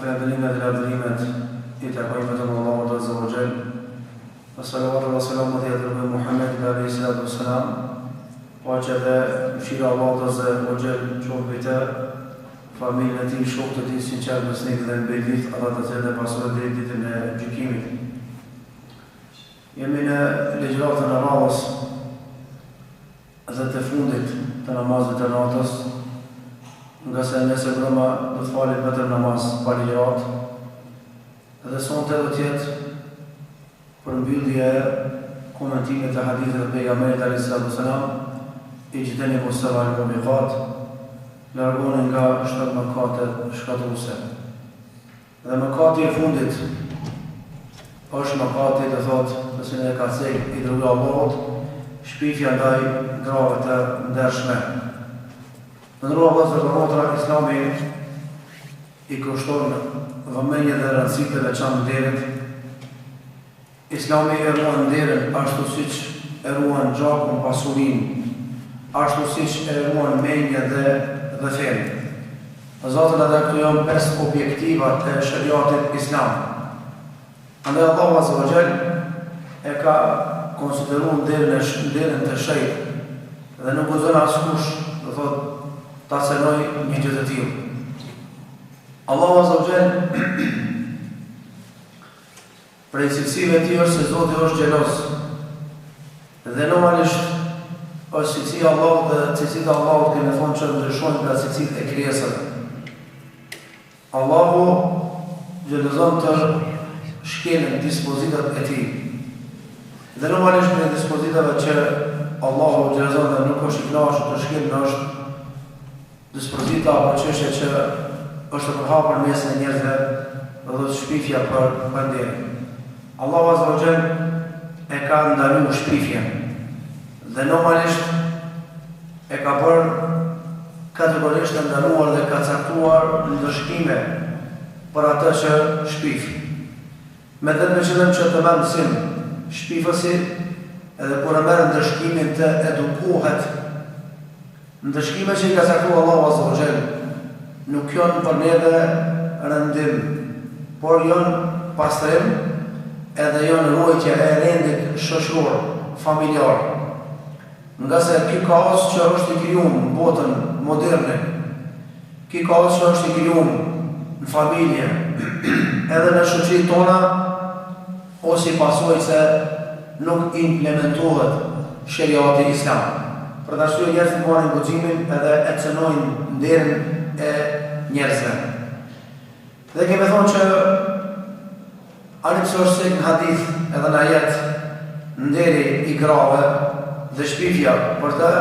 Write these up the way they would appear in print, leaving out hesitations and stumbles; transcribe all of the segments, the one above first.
falendrimet dhe lavdrimet I takojnë vetëm Allahut Azza wa Jall. Salawatu wa salamu ala Muhammadin alayhi salatu wassalam. Paqja dhe mëshira e Allahut Azza wa Jall qoftë familjen e tij, shokët e tij sinqert besnik dhe mbetërit ata të cilët e pasojnë deri ditën e gjykimit. Jemi në ligjëratën e Ramazanit dhe të fundit të namazit të natës, nga se nëse brëma do të falit vetëm namaz pa ligjërat, dhe sonte do tjetë përmbyllje komentimit të hadithit të pejgamberit alayhi salatu wassalam, ijtanibu as-sab'a al-mubiqat, largoni nga 7 mëkate shkatëruese. Dhe mëkati I fundit është mëkati të thotë, nëse ne ka cek I dërguar Allahut, shpifja ndaj grave të ndershme. Në ndërua vëllezër të motra, Islami I kushton vëmendje dhe rëndësi të veçantë nderit. Islami e ruan nderin ashtu siç e ruan gjakun, pasurinë, ashtu siç e ruan mendjen dhe fenë. Zotën edhe këtu janë 5 objektiva të shariatit islam. Andaj Allahu Azza wa Jall e ka konsideruar nderin të shenjtë dhe nuk gëzon askush, do thotë, ta cenoj një gjë të tillë. Allahu Azza wa Jall prej cilësive të tij është se Zoti është xheloz. Dhe normalisht është cilësia e Allahut dhe cilësitë e Allahut kemi thonë që ndryshojnë nga cilësitë e krijesave. Allahu xhelozon të shkelën dispozitat e tij. Dhe normalisht prej dispozitave që Allahu xhelozon dhe nuk është I kënaqur të shkelën është dispozita apo çështja që është e përhapur mes njerëzve, do të shpifja për nderin. Allahu Azza wa Jall e ka ndaluar shpifjen dhe normalisht e ka bërë kategorisht të ndaluar dhe ka caktuar ndëshkime për atë që shpif. Me të qëllim që të marrë mësim shpifësi edhe kur e merr ndëshkimin të edukohet. Ndëshkime që I ka caktuar Allahu Azza wa Jall nuk janë për neve rëndim, por janë pastrim edhe janë ruajtje e rendit shoqëror, familjar. Nga se ky kaos që është I krijuar në botën moderne, ky kaos që është I krijuar në familje, edhe në shoqëritë tona, ose I pasojë se nuk implementohet shariati islam. Për të arsye njerëzit marrin guximin edhe e cënojnë nderin e njerëzve. Dhe kemi thonë që anim se është sek në hadith edhe në ajet nderi I grave dhe shpifja për të,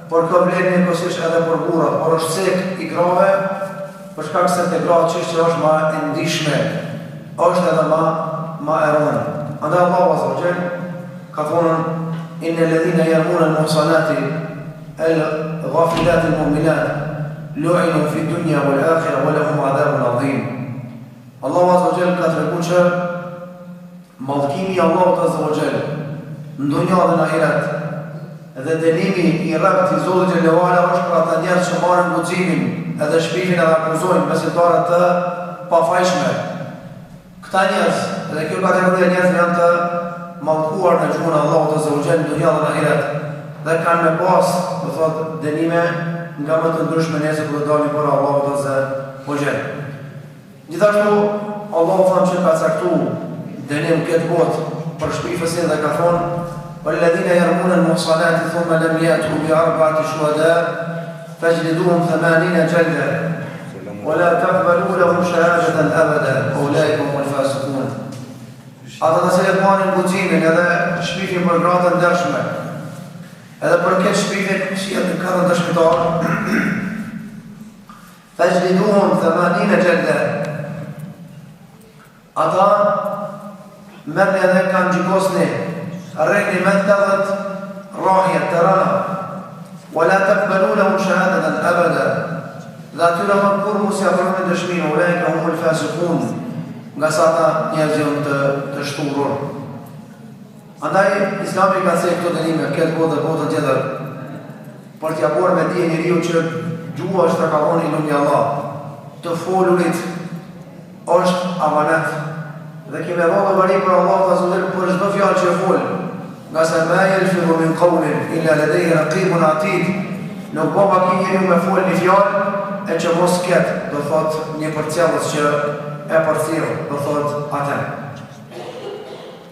por ka vlerë njëkohësisht edhe për burrat, por është sek I grave për shkak se te gratë çështja është më e ndihshme, është edhe më e rëndë. Andaj Allahu Azza wa Jall ka thonë innal ladhina yarmuna al-muhsanati al-ghafilati al-mu'minat lu'inu fi dunya wal akhirah wa lahum 'adhabun 'adhim. Allahu Azza wa Jall ka treguar që mallkimi I Allahut Azza wa Jall në dunja dhe në ahiret dhe dënimi I rrakt I Zotit xhallahu ala është për ata njerëz që marrin guximin edhe shpifin edhe akuzojnë besimtarët të pafajshme. Këta njerëz dhe kjo kategori njerëz janë të mallkuar në gjuhën e Allahut Azza wa Jall në dunja dhe në ahiret dhe kanë me pas, do thotë, dënime nga më të ndryshme nesër kur do dalin para Allahut Azza wa Jall. Gjithashtu Allahu thamë që ka caktuar dënim këtë botë për shpifësin dhe ka thonë وَالَّذِينَ يَرْمُونَ الْمُحْصَنَاتِ ثُمَّ لَمْ يَأْتُوا بِأَرْبَعَةِ شُهَدَاءَ فَاجْلِدُوهُمْ 80 جلدة وَلَا تَقْبَلُوا لَهُمْ شَهَادَةً أَبَدًا أُولَٰئِكَ هُمُ الْفَاسِقُونَ. Ata të cilët marrin guximin edhe shpifin për gratë të ndershme, edhe për këtë shpifin shihet në katër dëshmitar, فَاجْلِدُوهُمْ 80 جلدة. Ata mërni edhe kanë gjikosni rregni me 80 rahje të rana وَلَا تَقْبَلُوا لَهُمْ شَهَادَةً أَبَدًا. Dhe atyra më kur mu si afrën në dëshminë أُولَٰئِكَ هُمُ الْفَاسِقُونَ, nga sa ata njerëz janë të shturur. Andaj Islami ka thënë këto dënime këtë botë dhe botën tjetër për t'ia bërë me dije njeriu që gjua është të kalon I lumja Allah, të folurit amanet. Dhe kemi dhënë vari për Allah Azza wa Jalla për çdo fjalë që fol. Nga se ma yalfidu min qawlin illa ladayhi raqibun atid. Nuk po makinje ju me fol një fjalë e që mos ketë, do thot një përcjellës që e përcjell, do thot atë.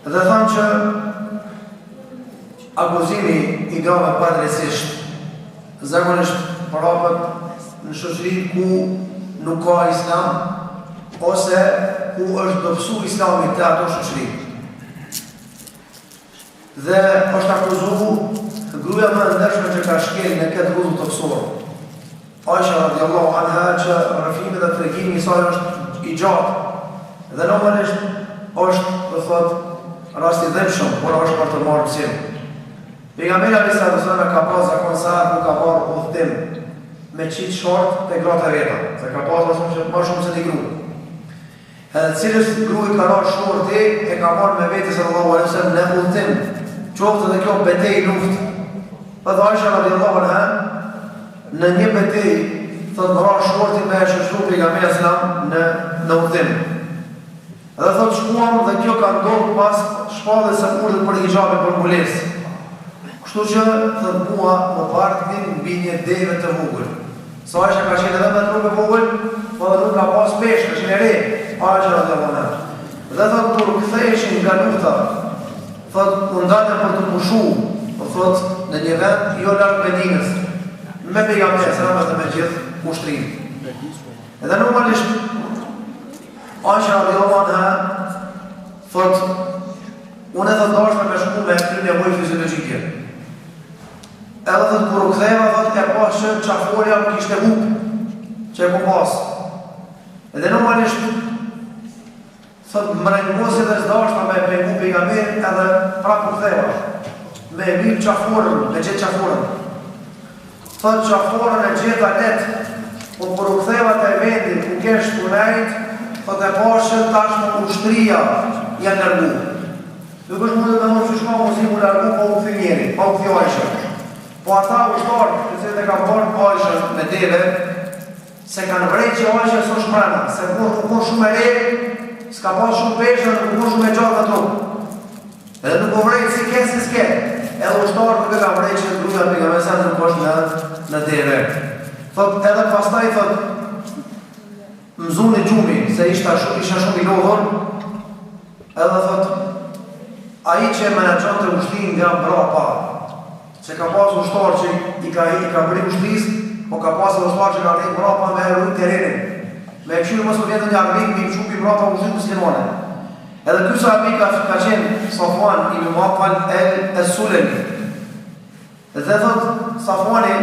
Dhe thamë që akuzimi i grave padrejtisht zakonisht përhapet në shoqëri ku nuk ka islam ose ku është dobësuar Islami te ato shoqëri. Dhe është akuzuar gruaja më e ndershme që ka shkel në këtë rrugë të mësuar. Aisha radiallahu anha që rrëfimi dhe tregimi i saj është i gjatë dhe normalisht është, do thot, rasti dhëmshëm, por është për të marrë mësim. Pejgamberi alayhis salam ka pas zakon sa ku ka marrë udhtim me qitë short të gratë e veta, se ka pas më shumë se një gru. Edhe cilës gru i ka rarë shorti e ka marrë me veti sallallahu alaihi wasallam në udhtim, qoftë dhe kjo betejë luftë. Dhe Aisha radiallahu anha në një betejë thot më rarë shorti me e shoqëruar pejgamberi sallam në udhtim. Edhe thot shkuam dhe kjo ka ndodhur pas shpalljes së urdhit për hijabin për mbulesë. Kështu që thot mua më partnin mbi një deve të vogël. Sa Aisha ka qenë edhe me trup e vogël, po dhe nuk ka pas peshë, ka qenë e re, Aisha radiallahu anha. Dhe thot kur ktheheshin nga lufta, thot u ndalën për të pushuar, po thot në një vend jo larg Medinës, me pejgamberin sallallahu alaihi wasallam dhe me gjithë ushtrinë. Edhe normalisht Aisha radiallahu anha thot unë edhe dashme me shku me këtë nevojë fiziologjike. Edhe thot kur u ktheva thot e pas që qafolja më kishte hup që e ku pas. Edhe normalisht thot më rejnëmosi dhe zdashma me pejgu pejgamberin edhe prapë u ktheva. Me e mirë qaforën, me gjithë qaforën. Thot qaforën e gjitha letë, po kur u ktheva të vendin, ku kesh të nejt, thot e pashën tashmë ushtria janë nërgu. Nuk është mundet me mërë që shka mos i mu nërgu, po u këthi njeri, po u këthi Aisha. Po ata ushtarë, që se dhe ka bërë Aisha me deve, se kanë vrejt që Aisha së shmrena, se kur shumë e re, s'ka pas shumë peshë, nuk kur shumë e gjatë në trupë. Edhe nuk u vrejt si ke, si s'ke. Edhe ushtarë nuk e ka vrejt që gruja pejgamberit nuk është në deve. Thot edhe pastaj thot mëzuni gjumi, se isha shumë i lodhur, edhe thot ai që menaxhon të ushtrinë nga mbrapa, se ka pas ushtar që i ka bërë ushtrisë, po ka pas ushtar që ka rritë mbrapa me rrugë terrenin. Me qyrë mos më vjetë një armik, mi qupi mbrapa ushtrinë muslimane. Edhe ky sahabi ka qenë Safwan ibn Mu'attal al-Sulami. Dhe thot Safwani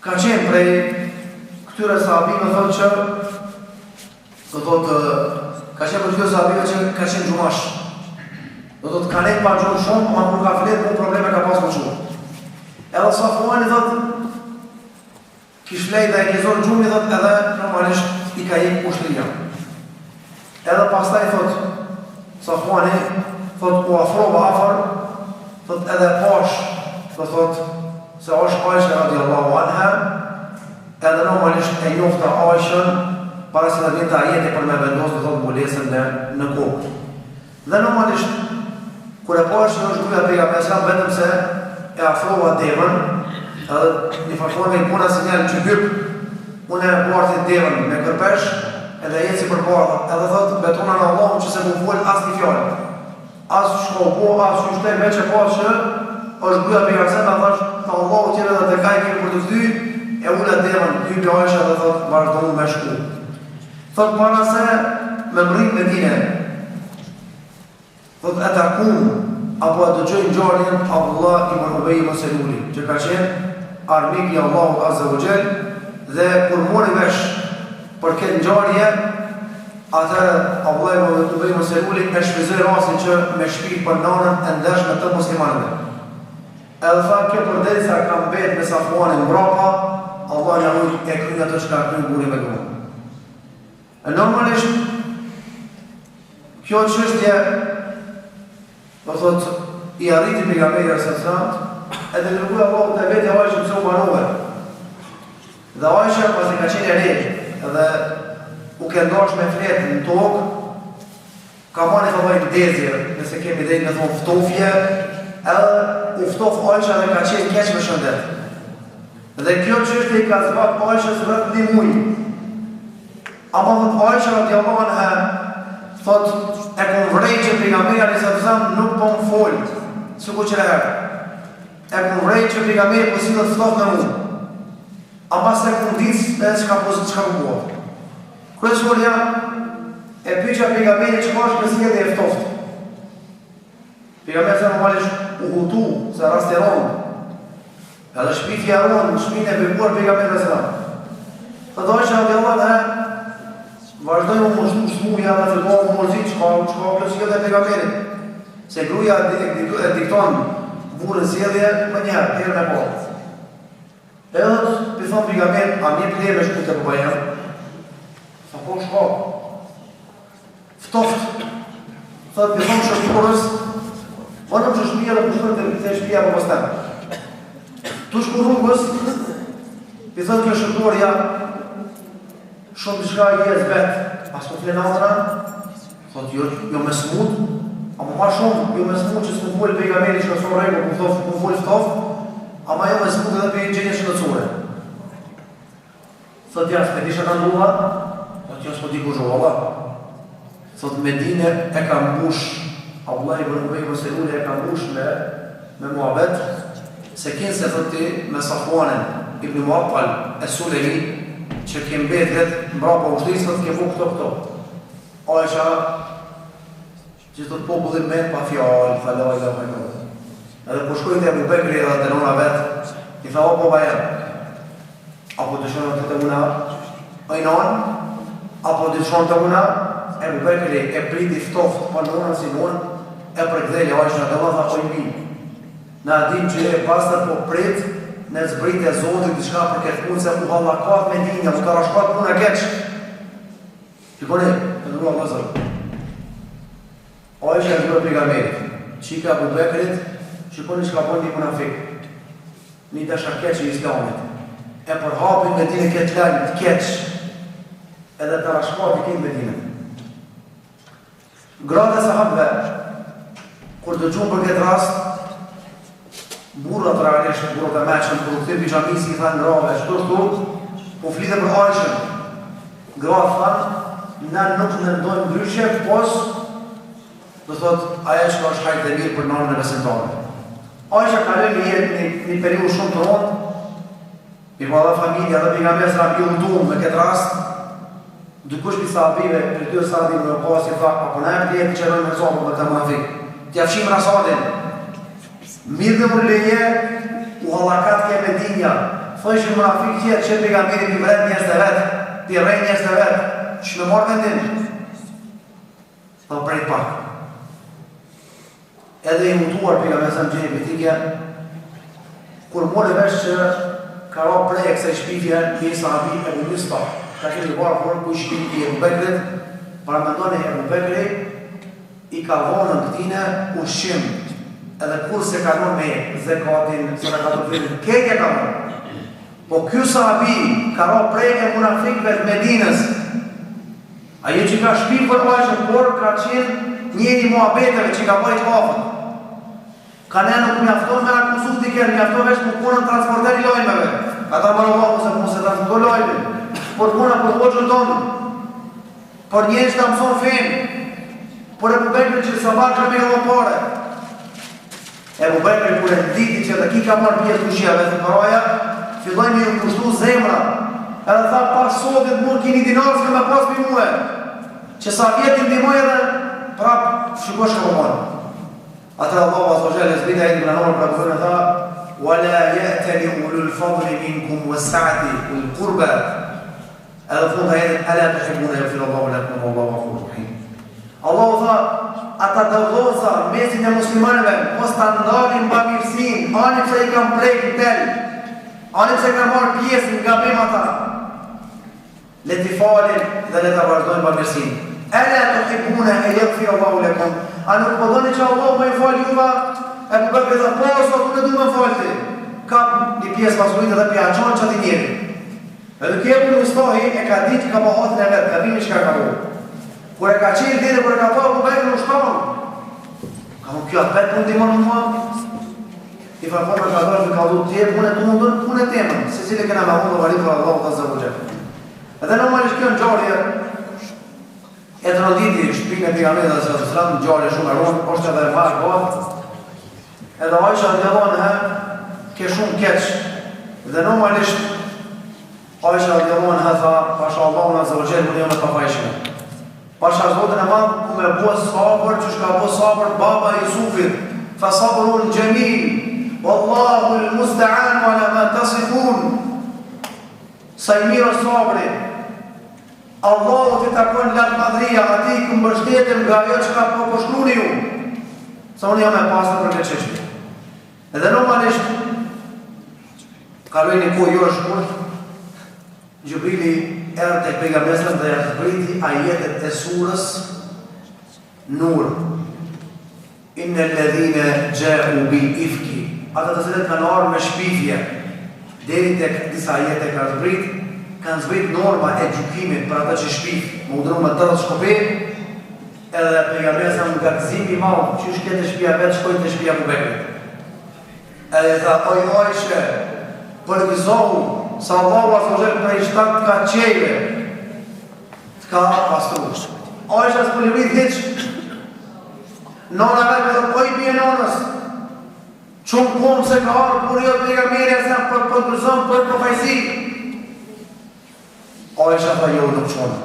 ka qenë prej këtyre sahabive thot që ka qenë për këtyre sahabive që ka qenë gjumash. Do thot ka nejtë pa gjumë shumë, ma kur ka fletë, po probleme ka pas më shumë. Edhe Safwani thot kish flejt dhe e kizor gjumi thot edhe normalisht i ka jek ushtria. Edhe pastaj thot Safwani thot u afrova afër, thot edhe pash, do thot se është Aisha radiallahu anha, edhe normalisht e njofta Aishën para se të vjen të ajeti për me vendosë do thot mbulesën në kokë. Dhe normalisht kur e pash që është gruaja pejgamberit sallallahu vetëm se e afrova devën, edhe një farforme i puna sinjal që hyp, unë e barti devën me kërpesh, edhe jetë si përbarë, edhe thot betona në Allahun që se mu full as një fjallë. As shko po, as që shtej veç e pas që është gruaja pejgamberit sallallahu thash në Allahu tjere dhe të kaj kemi për të fdy, e ullë devën, hypi Aisha dhe thot vazhdohu me shku. Thot para se me mrit me dine, thot e takun, apo e dëgjoj ngjarjen Abdullah ibn Ubay ibn Seluli, që ka qenë armik i Allahut Azza wa Jall, dhe kur mori vesh për këtë ngjarje, atëherë Abdullah ibn Ubay ibn Seluli e shfryzoi rastin që me shpirt për nanën e ndershme të muslimanëve. Edhe tha kjo përderisa ka mbet me Safwanin mbrapa, Allah ja ruaj e kryen ato që ka kryer burri me gruan. Normalisht kjo çështje do thot i arriti pejgamberi sallallahu edhe lërgui Allahu të vetë Aisha pëse u banove. Dhe Aisha pasi ka qenë e re, edhe u këndosh me fletë në tokë, ka marrë të bëjnë dezje, nëse kemi dhejnë me thonë ftofje, edhe u ftof Ajsha dhe ka qenë keq me shëndet. Dhe kjo çështje i ka zbat Ajshës rreth 1 muaj. Ama thot Ajsha radiallahu anha, thot e kom vrej që pejgamberi alayhis salam nuk po më fol, sikur që herë. E kom vrej që pejgamberi po sillet ftoft me mua. Ama se kom ditë edhe çka po bëu. Kryesorja e pyetja pejgamberin çfarë është kësaj e ftoft. Pejgamberi normalisht u hutu se rasti i rond. Edhe shpiti i rond, shpinë e bekuar pejgamberit sallallahu alaihi wasallam. Thotë radiallahu anha, vazhdoj më moshtu shmuja dhe fillon më morzit çka kjo sjellje e pejgamberit. Se gruaja e dikton burrën sjellje më një herë me po. Edhe i thon pejgamberit, a më pleve shku të bëjë? Sa po shko? Ftoft. Thotë i thon shoqërës, "Ora më shpia dhe pushton të shtëpia apo pastaj." Tu shku rrugës, i thot kjo shoqërja, shumë diçka i jes vetë, pas po flen atra, thot jo me smut, ama ma shumë jo me smut që s'mu full pejgamberi që nësë rejko, mu full ftof, ama jo me smut edhe për gjenje shëndësore. Thot ja, s'me disha në nduha, thot jo s'po di ku zholla. Thot Medine e ka mbush, Allah ibn Ubej ibn Selul e ka mbush me muhabet, se kinë se thot ti me Safwanin ibn Muattal e Sulejhi, që ke mbetet mbrapa ushtrisë, thot ke bu këto. Ajsha, që thot popullin me pa fjallë, falaj dhe mëjnë. Edhe po shkojt e Abu Bekri edhe të nëna vetë, i tha o po bajen, apo të shonë të una ojnon, apo të shonë të una, Abu Bekri e priti ftoft pa nëna si nënë, e përkdheli Ajsha dhe tha ojmi. Na dim që e pastër po prit, në zbrit e Zotit të shka për këtë punë, se u hallakat me dinja, u karashkat punë e keq. Shikoni, të nërua vëzër. Ajsha e zbërë pejgamberit, qika Abu Bekrit, shikoni që ka bënë një munafik, një desha keq i islamit. E përhapin me dine këtë lajnë të keq, edhe të rashkat i kinë me dine. Gratë e sahabëve, kur të gjumë për këtë rast, burrat realisht, burrat e meqen, kur u këtër pijamisi i thanë grave, shtu, po flite për Ajshën. Gratë thanë, ne nuk në ndojmë ndryshe, pos, do thot, aja që ka është hajtë dhe mirë për nërën e besimtarëve. Ajsha ka lënë një periudhë shumë të rondë, i pa dhe familja dhe pejgamberi sa i udhëtuar me këtë rast, dikush për sahabive, për ty sahabive në pasi tha, apo na e vjetë që rënë me zopë me të munafik, t'ja fshim rasadin. Mirë dhe më leje, u hallakat ke me dinja, thëshë munafik tjetë që pejgamberi për vret njës të vetë, për rej njës të vetë, që me marrë vendim, dhe prej pak. Edhe i mutuar pejgamberi sa në gjeni pëtike, kur mori vesh që ka ra prej e kësaj shpifje, një sahabi e bu njësta, ka që një barë kur ku shpifi e Abu Bekrit, para me ndoni e Abu Bekri, i ka vonën këtine ushqim, edhe kur se ka nërë me zekatin, se në ka të fritin, kejke ka nërë. Po kjo sahabi ka ra prej e munafikve të Medinës, ajo që ka shpifë për Ajshën, por ka qenë njëri muhabeteve që ka bëjt hafën. Ka ne nuk mjafton me akusuf t'i kërë, mjafton vesh për punën transporteri lojmeve. Ata më rëvaku se mu se transporteri lojme. Por puna për hoqën tonë, por njështë të mëson fenë, por e Bekri që sabar që me gëllon pare. E Bekri kur e diti që dhe ki ka marrë pjesë të shjeve të paraja, filloj me ju kushtu zemra, edhe tha pas sotit mund kini dinarës ka me pas për muhe, që sa vjetin dimoj edhe prap shikosh ka përmanë. Atër Allah Azogel e zbita e një pranorë pra këzën e tha, وَلَا يَأْتَلِ أُولُو الْفَضْلِ مِنْكُمْ وَالسَّعَةِ وَالْقُرْبَ. Edhe fund ajetin, أَلَا تُحِبُّونَ يَغْفِرَ اللَّهُ لَكُمْ وَاللَّهُ غَفُورٌ رَحِيمٌ. Allahu tha, ata dëvdhosa mesin e muslimanëve, mos ta ndalin pa mirësinë, ani pse i kanë prejkë tel, ani pse kanë marrë pjesë nga gabim ata. Le t'i falin dhe le ta vazhdojnë pa mirësinë. أَلَا تُحِبُّونَ أَن يَغْفِرَ اللَّهُ لَكُمْ. A nuk po doni që Allah më i falë juva, e Abu Bekri tha, po, sot unë du me falë ti. Kap një pjesë pasurit edhe pja qanë që ati njeri. Edhe kjo Ibn Mistahi e ka ditë kabahatin e vetë, ka vini që ka karu. Kur e ka qenë dire, kur e ka thua, ku bejnë në shtonë. Ka më kjo atë vetë mund t'i mënë mua. I farfon me ka dojnë të kaldu tje, punë e të mundën, punë e temën. Se cilë e kena me mundë varit për Allah të zëvëgjë. Edhe normalisht kjo në gjarje, e të rënditi shpinë e pejgamberit dhe së sëram, gjarje shumë e rëndë, është edhe e marë kohë. Edhe Aisha radiallahu anha ke shumë keq. Dhe normalisht Aisha radiallahu anha tha, pasha Allahu azza wa jalla unë jam të pafajshme. Pasha Zotin e madh ku me bua sabër, që shka bua sabër baba i Jusufit, fa sabrun jamil, wallahu al-musta'an ala ma tasifun. Sa i mirë sabri, Allahu t'i takon lartë madhria, ati i këmbështetim nga ajo që ka po shkruni ju. Sa unë jam e pasër për këtë çështje. Edhe normalisht, kaloj një kohë jo është shkurt, Gjibrili erë të pejgamberin dhe e zbriti ajetet e surës Nur. Inna alladhina ja'u bil ifki. Ata të cilët kanë ardhur me shpifje, deri tek disa ajete kanë zbrit norma e gjykimit për ata që shpif, më udhëron me 80 shkopi, edhe pejgamberi sa nga gëzimi i madh, që shkete shtëpia vet, shkojnë te shtëpia e Abubekrit. Edhe tha, oj Aisha, përgjizohu sa Allahu azza wa jalla prej shtat ka qejve të ka pastruar. Aisha s'po lëvit hiç. Nona vetë dhe oj bie nonës. Çon kom se ka ardhur kur jo pejgamberi sa për përgjizohu për profeci. Aisha tha jo nuk çon.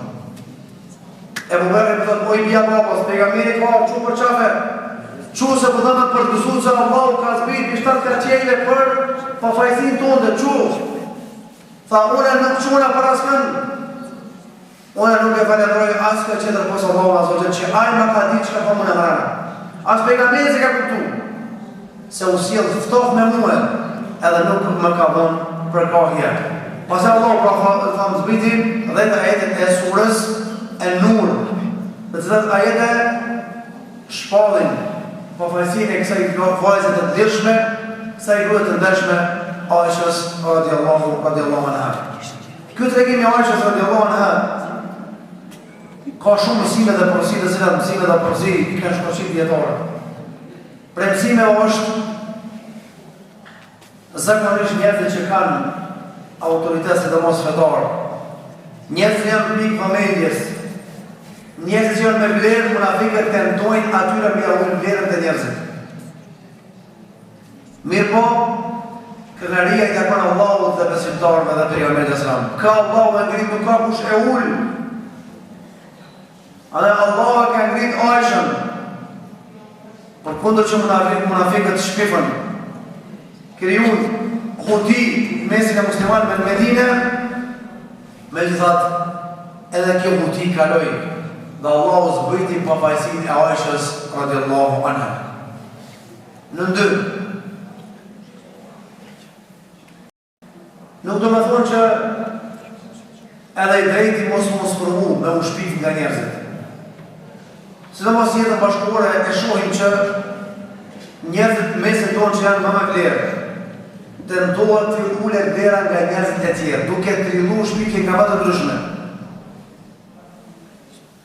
Abubekri thotë oj bia babas, pejgamberi ka çu për çafe. Çu se po thonë për gëzuar se Allahu ka zbrit për shtat ka qejve për pafajsin tonë, çu. Tha, unë nuk quna për askën. Unë nuk e falenderoj askë qëtër posë Allahu azza wa jalla që ai më ka ditë çka po më në mërana. As pejgamberi se ka kuptu. Se u sjell ftoft me mua, edhe nuk më ka dhënë për kohë. Pastaj Allahu pra thamë zbriti dhe të ajetet e surës e Nur. Në cilat ajete shpallin pafajsin e kësaj vajze të lirshme, kësaj gruaje të ndershme Aishës radiallahu anha. Kjo tregimi Aishës radiallahu anha ka shumë mësime dhe porosi të cilat mësime dhe porosi i kanë shkoqit djetore. Pre mësimeve është zakonisht njerëzit që kanë autoritet sidomos fetar. Njerëzit janë pikë vëmendjes. Njerëzit që janë me vlerë, munafikët tentojnë atyre me javën vlerën të njerëzit. Mirë po, kënaqëria i takon Allahut dhe besimtarëve dhe pejgamberit e selam. Ka Allahu e ngrit, nuk ka kush e ul. Allahu ka ngrit Aishën. Por kundër që munafikët shpifën, krijun huti mesin e muslimanëve në Medinë, megjithatë edhe kjo huti kaloi dhe Allahu zbriti pafajësinë e Aishës radiallahu anha. Në ndër, nuk do me thonë që edhe i drejti mos përmu me u shpif nga njerëzit. Si do mos jetën bashkore e shohim që njerëzit mesin tonë që janë më me vlerë, tentohet të ule vlera nga njerëzit e tjerë, duke të rrilu shpifje nga më të ndryshme.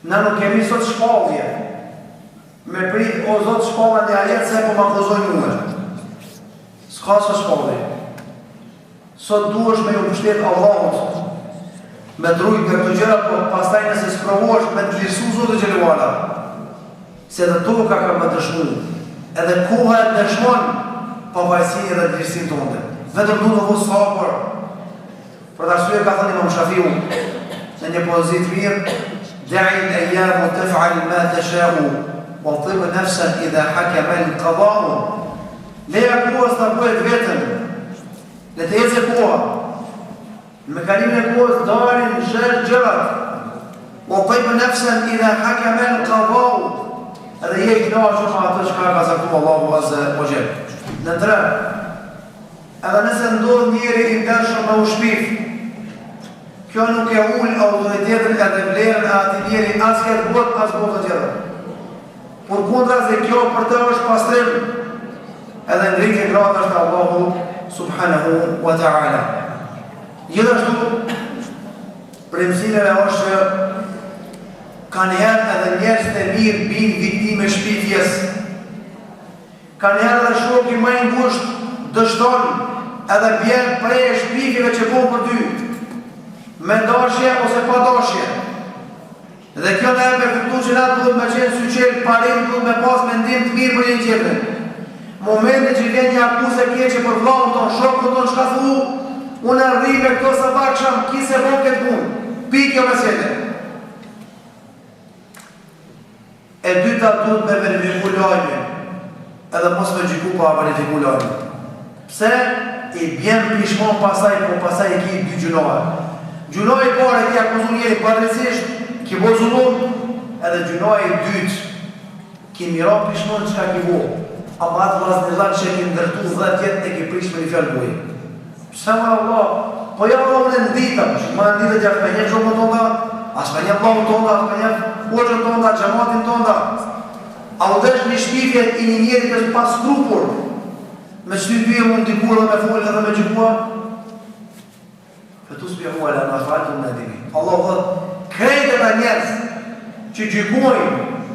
Na nuk kemi sot shpallje, me prit o zot shpallën dhe ajet se po më akuzojnë muhe. S'ka sot shpallje. Sot duhesh me ju pushtet Allahut, me drujt nga këto gjëra, po pastaj nëse s'provohesh me të lirësu Zotë Xhelaluala, se edhe toka ka më dëshmu, edhe koha e dëshmon pavajësinë edhe lirësinë tonë. Vetëm duhet të vësh sabër. Për arsye ka thënë Imam Shafiu në një poezi të mirë, da'i al-ayyam taf'al ma tasha'u wa tib nafsan idha hakama al-qada'u. Leja kohës ta bëhet vetëm. Le të ecë koha. Me kalimin e kohës dalin gjërat. Wa tib nafsan idha hakama al-qada'u. Edhe je i kënaqur me atë çka ka caktuar Allahu azza wa jalla. Në tre, edhe nëse ndodh njëri i ndershëm me u shpif, kjo nuk e ul autoritetin edhe vlerën e atij njeri as këtë botë as botën tjetër. Por kundrazi kjo për të është pastrim, edhe ngritje gradash te Allahu subhanahu wa ta'ala. Gjithashtu Për mësimeve është që kanë herë edhe njerëz të mirë binë viktime shpifjes. Kanë herë edhe shoki më i ngushtë dështon edhe bjen prej shpifjeve që po për ty, me dashje ose pa dashje. Dhe kjo në e me kuptu që na duhet me qenë syqel, parim duhet me pas mendim të mirë për një tjetërin. Momente që vjen një akuse keqe për vllahun ton, shokun ton, shka thu, unë rri me këto sa baksham, kise bon këtë punë, pi kjo mesele. E dyta duhet me verifiku lajmin, edhe mos me gjiku pa verifiku lajmin. Pse? I bjen pishmon pasaj, po pasaj e ki dy gjunohet. Gjunohet i pare ki akuzun jeri parësisht, ki bo zullum, edhe gjunohet i dytë, ki mira pishmon që ka ki bo. Ama atë vazë një lanë që ki ndërtu 10 jetë e ki prish me një fjallë bujë. Pse ma Allah, po ja Allah unë e ndita, ma ndita që me një gjokën tonda, as me një plavën tonda, as me një hoqën tonda, gjamatin tonda. A u desh një shpifje i një njeri kështë pas skrupur, me qëty dyje mund t'i kur dhe me folë dhe me gjikua? Fëtus për mua e në falë të më edhimi. Allah dhëtë, krejtë të njerës që gjikujnë,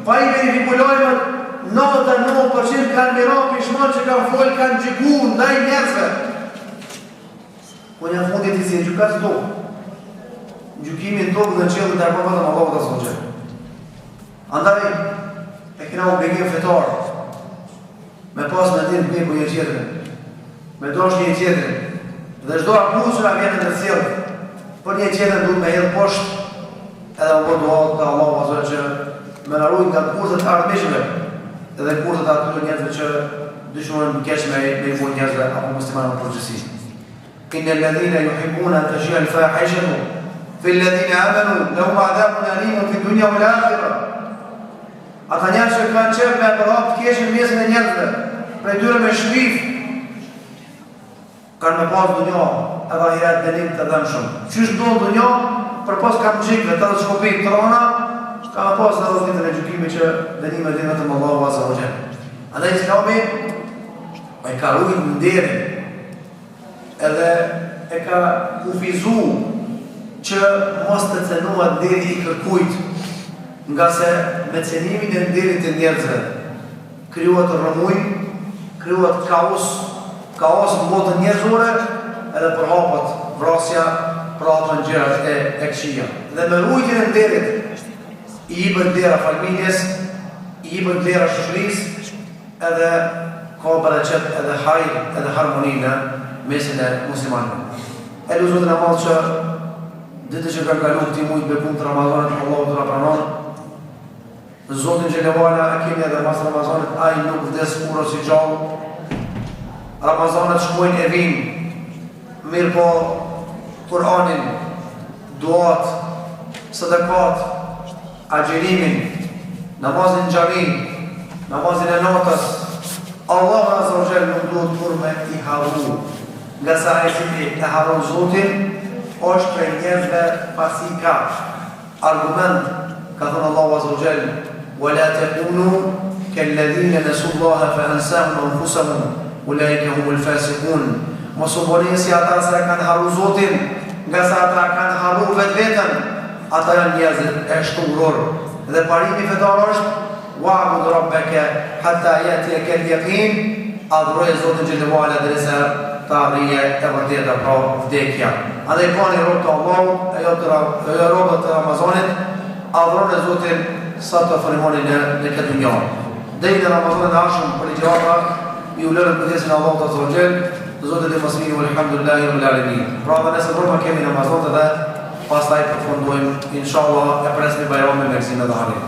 pa i verifikulojnë, 99% kanë mira pishman që kanë folë, kanë gjiku, ndaj njerësve. Po një fundit i si e gjukat të në gjukimin të tokë dhe në qëllë të e përfatëm Allah të soqe. Andaj, e kina obligim fetarë, me pas me din të mirë për një qetërin, me dosh një qetërin, dhe shdo akuz që nga vjenë në cilë, për një qetërin duhet me hedhë poshtë, edhe më bërë duhat të Allah vazhër që me narujnë nga kurzët ardmishme, edhe kurzët atyre njerëzve që dyshurën në keq me i vojnë njerëzve apo muslimanë në përgjësi. Inne ledhine juhibuna të shia l-fahishatu, fi ledhine amenu, lehum adhabun alimun fi dunja u l-akhira. Ata njerë që kanë qef me apërat të keshën mjesin e njerëzve, prej tyre me shpif, kanë me pas dunja, edhe ahiret denim të dhemë shumë. Qysh do dunja, për pas kam gjikve, të dhe shkopit të rana, ka me pas edhe ditën e gjukimi që denim e dinë të më Allahu Azza wa Jalla. Andaj Islami, e ka rujnë në nderin, edhe e ka kufizu që mos të cenuat nderi i kërkujt, nga se me cenimin e nderit të njerëzve kryuat rëmuj, kryuat kaos në botën njerëzore, edhe përhapat vrasja, prapën gjërat e këqija. Dhe me rujtjen e nderit, i bën dera familjes, i bën dera shoqërisë, edhe ka bereqet edhe hajr, edhe harmoni në mesin e muslimanëve. E lutëm në madhë që ditë që ka kalu këti mujtë bekum të Ramazanit, Allahu të rapranon, Zotin Gjellewala e kemi edhe mas Ramazanit, a i nuk vdes kurrë si gjallë. Ramazanit shkojnë e vinë, mirë po Kur'anin, duat, sadakat, agjerimin, namazin xhamin, namazin e natës, Allah Azza wa Jalla nuk duhet kur me i haru. Nga sa e cili e haron Zotin, është për njerëzve pasi ka argument, ka thënë Allahu Azza wa Jalla, وَلَا تَكُونُوا كَالَّذِينَ نَسُوا اللَّهَ فَأَنْسَاهُمْ أَنفُسَهُمْ أُولَئِكَ هُمُ الْفَاسِقُونَ. Mos u bëni si ata që kanë harru Zotin, nga sa ata kanë harru vetveten, ata janë njerëz e shturur. Dhe parimi fetar është wa'bud rabbaka hatta yatiyaka al-yaqin, adhuroj Zotin Gjellewala derisa të arrije e vërteta pra vdekja. Andaj pani robë të Allahut, e robët të Ramazanit, adhuroj Zotin sa të fërmoni në këtë dunja. Dhe në Ramazanit ashëm për i gjata, i u lërën këtjesin Allah të zogjel, Zotit e mësmini, alhamdulillahi rabbil alamin. Pra dhe nëse rrëma kemi Ramazanit dhe pas taj përfundojmë, inshallah, e presni bajrami me kësime dhe harim.